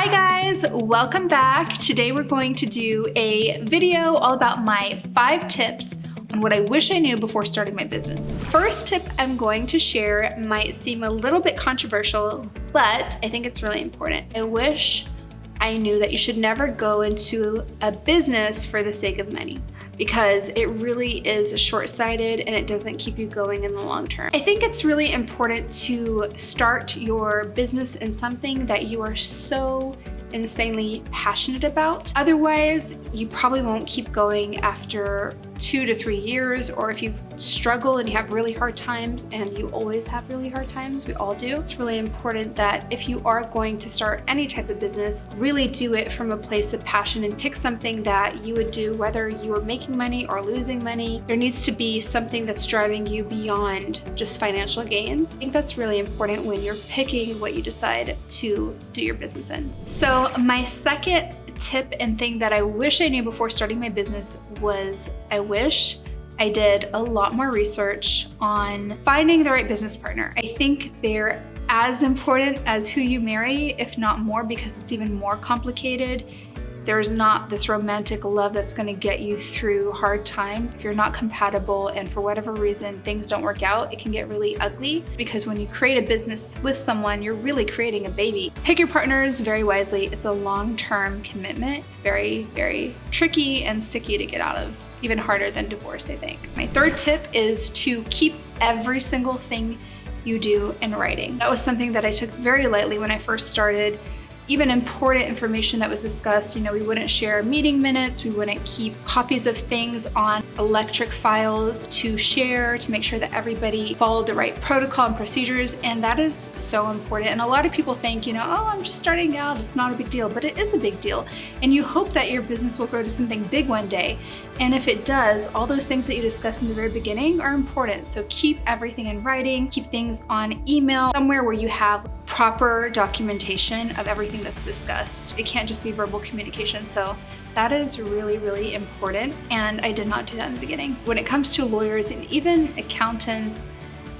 guys, welcome back. Today we're going to do a video all about my 5 tips on what I wish I knew before starting my business. First tip I'm going to share might seem a little bit controversial, but I think it's really important. I wish I knew that you should never go into a business for the sake of money, because it really is short-sighted and it doesn't keep you going in the long term. I think it's really important to start your business in something that you are so insanely passionate about. Otherwise, you probably won't keep going after 2 to 3 years, or if you struggle and you have really hard times, and you always have really hard times, we all do. It's really important that if you are going to start any type of business, really do it from a place of passion and pick something that you would do whether you are making money or losing money. There needs to be something that's driving you beyond just financial gains. I think that's really important when you're picking what you decide to do your business in. So my second tip and thing that I wish I knew before starting my business was I wish I did a lot more research on finding the right business partner. I think they're as important as who you marry, if not more, because it's even more complicated. There's not this romantic love that's gonna get you through hard times. If you're not compatible and for whatever reason things don't work out, it can get really ugly, because when you create a business with someone, you're really creating a baby. Pick your partners very wisely. It's a long-term commitment. It's very, very tricky and sticky to get out of. Even harder than divorce, I think. My third tip is to keep every single thing you do in writing. That was something that I took very lightly when I first started. Even important information that was discussed, we wouldn't share meeting minutes, we wouldn't keep copies of things on electric files to share, to make sure that everybody followed the right protocol and procedures, and that is so important. And a lot of people think, oh, I'm just starting out, it's not a big deal, but it is a big deal. And you hope that your business will grow to something big one day. And if it does, all those things that you discussed in the very beginning are important. So keep everything in writing, keep things on email, somewhere where you have proper documentation of everything that's discussed. It can't just be verbal communication. So that is really, really important. And I did not do that in the beginning. When it comes to lawyers and even accountants,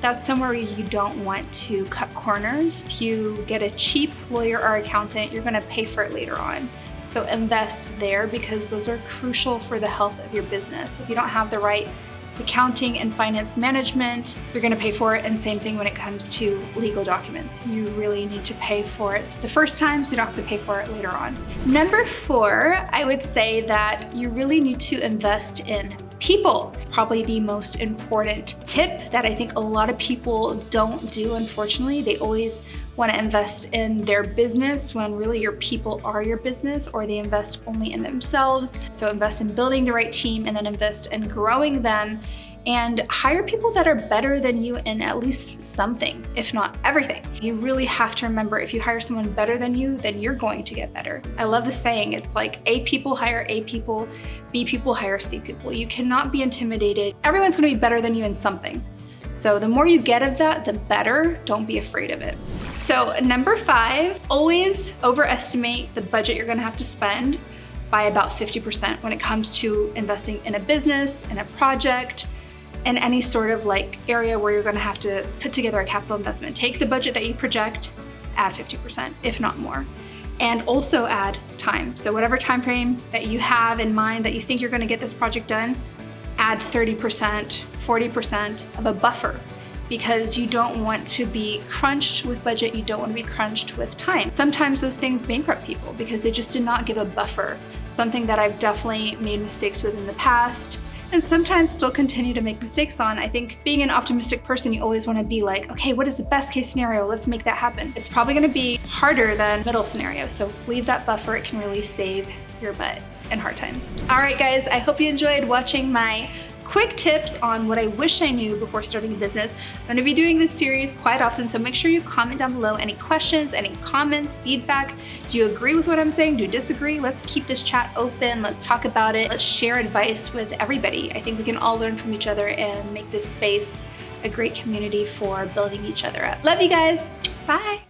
that's somewhere you don't want to cut corners. If you get a cheap lawyer or accountant, you're gonna pay for it later on. So invest there, because those are crucial for the health of your business. If you don't have the right accounting and finance management, you're gonna pay for it. And same thing when it comes to legal documents. You really need to pay for it the first time, so you don't have to pay for it later on. Number 4, I would say that you really need to invest in people. Probably the most important tip that I think a lot of people don't do, unfortunately. They always want to invest in their business when really your people are your business, or they invest only in themselves. So invest in building the right team, and then invest in growing them, and hire people that are better than you in at least something, if not everything. You really have to remember, if you hire someone better than you, then you're going to get better. I love the saying, it's like A people hire A people, B people hire C people. You cannot be intimidated. Everyone's gonna be better than you in something. So the more you get of that, the better. Don't be afraid of it. So number 5, always overestimate the budget you're gonna have to spend by about 50% when it comes to investing in a business, in a project, in any sort of area where you're gonna have to put together a capital investment. Take the budget that you project, add 50%, if not more. And also add time. So whatever time frame that you have in mind that you think you're gonna get this project done, add 30%, 40% of a buffer, because you don't want to be crunched with budget, you don't want to be crunched with time. Sometimes those things bankrupt people because they just did not give a buffer, something that I've definitely made mistakes with in the past, and sometimes still continue to make mistakes on. I think being an optimistic person, you always want to be like, okay, what is the best case scenario? Let's make that happen. It's probably going to be harder than middle scenario, so leave that buffer. It can really save your butt in hard times. All right, guys, I hope you enjoyed watching my quick tips on what I wish I knew before starting a business. I'm gonna be doing this series quite often, so make sure you comment down below any questions, any comments, feedback. Do you agree with what I'm saying? Do you disagree? Let's keep this chat open. Let's talk about it. Let's share advice with everybody. I think we can all learn from each other and make this space a great community for building each other up. Love you guys. Bye.